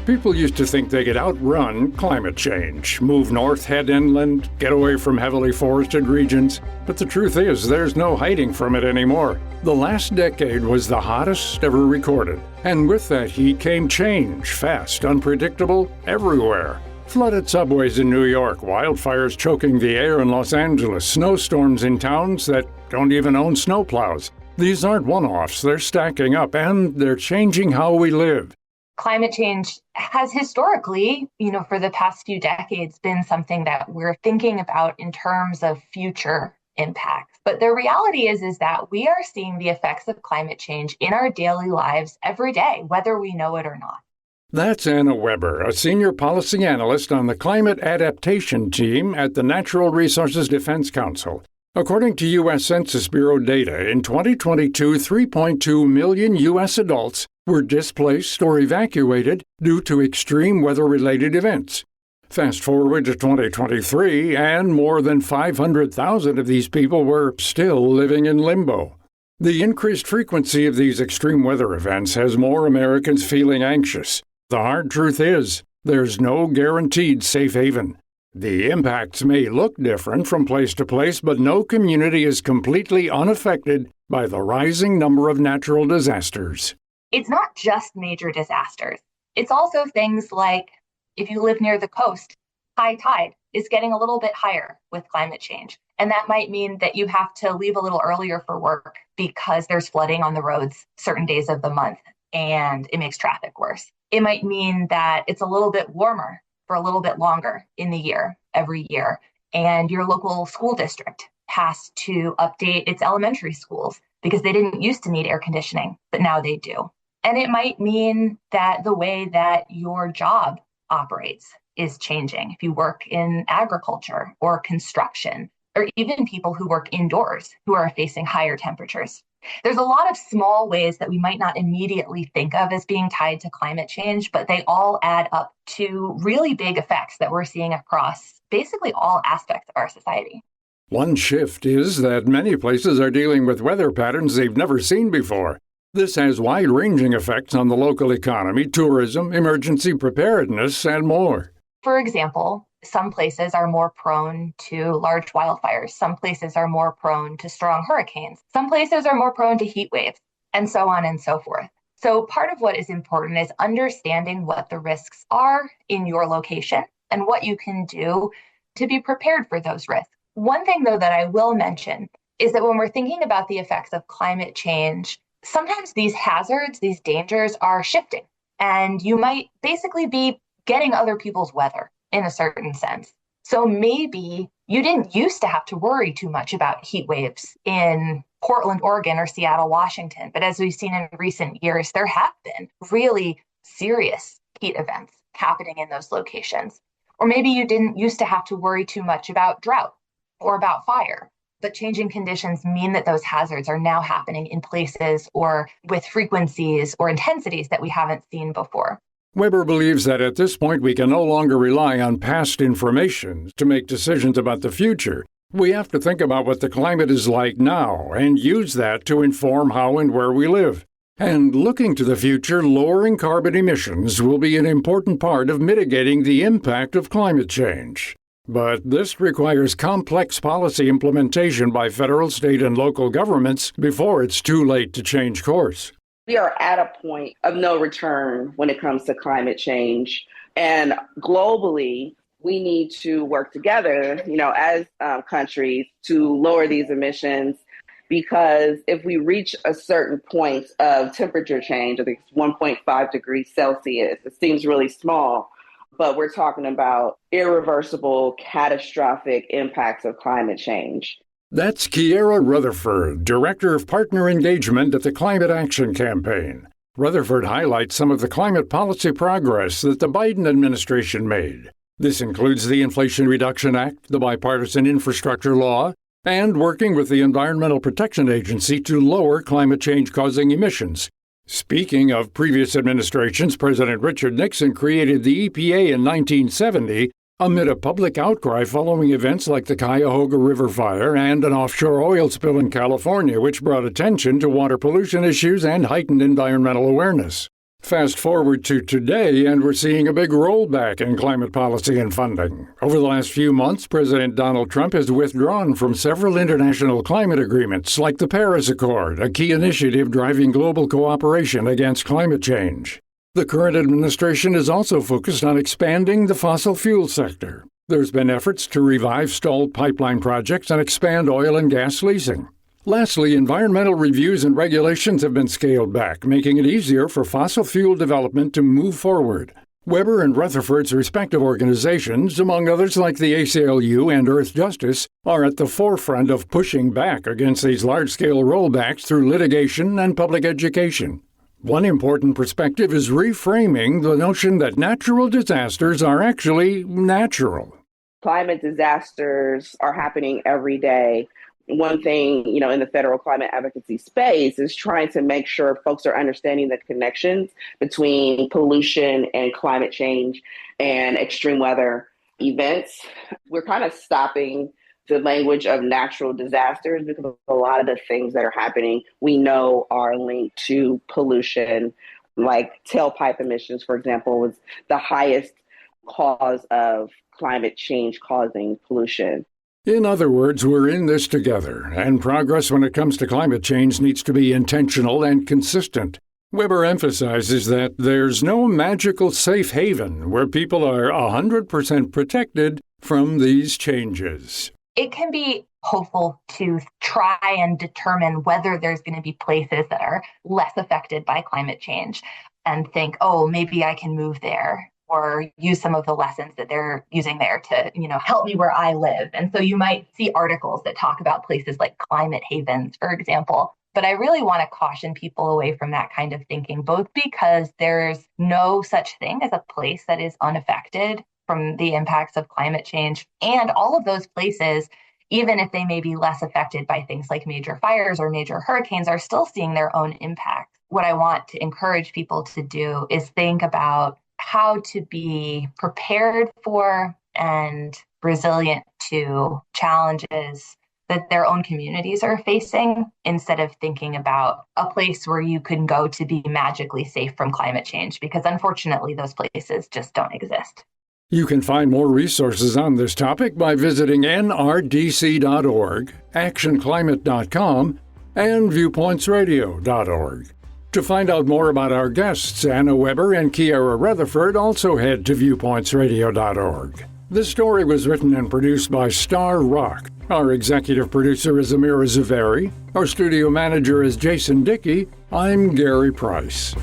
People used to think they could outrun climate change, move north, head inland, get away from heavily forested regions. But the truth is, there's no hiding from it anymore. The last decade was the hottest ever recorded. And with that heat came change, fast, unpredictable, everywhere. Flooded subways in New York, wildfires choking the air in Los Angeles, snowstorms in towns that don't even own snowplows. These aren't one-offs, they're stacking up, and they're changing how we live. Climate change has historically, for the past few decades, been something that we're thinking about in terms of future impacts. But the reality is that we are seeing the effects of climate change in our daily lives every day, whether we know it or not. That's Anna Weber, a senior policy analyst on the climate adaptation team at the Natural Resources Defense Council. According to U.S. Census Bureau data, in 2022, 3.2 million U.S. adults were displaced or evacuated due to extreme weather-related events. Fast forward to 2023, and more than 500,000 of these people were still living in limbo. The increased frequency of these extreme weather events has more Americans feeling anxious. The hard truth is, there's no guaranteed safe haven. The impacts may look different from place to place, but no community is completely unaffected by the rising number of natural disasters. It's not just major disasters. It's also things like, if you live near the coast, high tide is getting a little bit higher with climate change. And that might mean that you have to leave a little earlier for work because there's flooding on the roads certain days of the month, and it makes traffic worse. It might mean that it's a little bit warmer for a little bit longer in the year, every year, and your local school district has to update its elementary schools because they didn't used to need air conditioning, but now they do. And it might mean that the way that your job operates is changing. If you work in agriculture or construction, or even people who work indoors who are facing higher temperatures. There's a lot of small ways that we might not immediately think of as being tied to climate change, but they all add up to really big effects that we're seeing across basically all aspects of our society. One shift is that many places are dealing with weather patterns they've never seen before. This has wide-ranging effects on the local economy, tourism, emergency preparedness, and more. For example, some places are more prone to large wildfires. Some places are more prone to strong hurricanes. Some places are more prone to heat waves, and so on and so forth. So part of what is important is understanding what the risks are in your location and what you can do to be prepared for those risks. One thing, though, that I will mention is that when we're thinking about the effects of climate change, sometimes these hazards, these dangers are shifting, and you might basically be getting other people's weather in a certain sense. So maybe you didn't used to have to worry too much about heat waves in Portland, Oregon, or Seattle, Washington. But as we've seen in recent years, there have been really serious heat events happening in those locations. Or maybe you didn't used to have to worry too much about drought or about fire. But changing conditions mean that those hazards are now happening in places or with frequencies or intensities that we haven't seen before. Weber believes that at this point we can no longer rely on past information to make decisions about the future. We have to think about what the climate is like now and use that to inform how and where we live. And looking to the future, lowering carbon emissions will be an important part of mitigating the impact of climate change. But this requires complex policy implementation by federal, state, and local governments before it's too late to change course. We are at a point of no return when it comes to climate change. And globally, we need to work together, as countries to lower these emissions, because if we reach a certain point of temperature change, I think it's 1.5 degrees Celsius, it seems really small, but we're talking about irreversible, catastrophic impacts of climate change. That's Kiara Rutherford, Director of Partner Engagement at the Climate Action Campaign. Rutherford highlights some of the climate policy progress that the Biden administration made. This includes the Inflation Reduction Act, the Bipartisan Infrastructure Law, and working with the Environmental Protection Agency to lower climate change-causing emissions. Speaking of previous administrations, President Richard Nixon created the EPA in 1970 amid a public outcry following events like the Cuyahoga River fire and an offshore oil spill in California, which brought attention to water pollution issues and heightened environmental awareness. Fast forward to today, and we're seeing a big rollback in climate policy and funding. Over the last few months, President Donald Trump has withdrawn from several international climate agreements, like the Paris Accord, a key initiative driving global cooperation against climate change. The current administration is also focused on expanding the fossil fuel sector. There's been efforts to revive stalled pipeline projects and expand oil and gas leasing. Lastly, environmental reviews and regulations have been scaled back, making it easier for fossil fuel development to move forward. Weber and Rutherford's respective organizations, among others like the ACLU and Earth Justice, are at the forefront of pushing back against these large-scale rollbacks through litigation and public education. One important perspective is reframing the notion that natural disasters are actually natural. Climate disasters are happening every day. One thing, in the federal climate advocacy space is trying to make sure folks are understanding the connections between pollution and climate change and extreme weather events. We're kind of stopping the language of natural disasters because a lot of the things that are happening we know are linked to pollution, like tailpipe emissions, for example, was the highest cause of climate change causing pollution. In other words, we're in this together, and progress when it comes to climate change needs to be intentional and consistent. Weber emphasizes that there's no magical safe haven where people are 100% protected from these changes. It can be hopeful to try and determine whether there's going to be places that are less affected by climate change and think, oh, maybe I can move there, or use some of the lessons that they're using there to, help me where I live. And so you might see articles that talk about places like climate havens, for example. But I really want to caution people away from that kind of thinking, both because there's no such thing as a place that is unaffected from the impacts of climate change. And all of those places, even if they may be less affected by things like major fires or major hurricanes, are still seeing their own impact. What I want to encourage people to do is think about how to be prepared for and resilient to challenges that their own communities are facing, instead of thinking about a place where you can go to be magically safe from climate change, because unfortunately those places just don't exist. You can find more resources on this topic by visiting nrdc.org, actionclimate.com, and viewpointsradio.org. To find out more about our guests, Anna Weber and Kiara Rutherford, also head to viewpointsradio.org. This story was written and produced by Star Rock. Our executive producer is Amira Zaveri. Our studio manager is Jason Dickey. I'm Gary Price.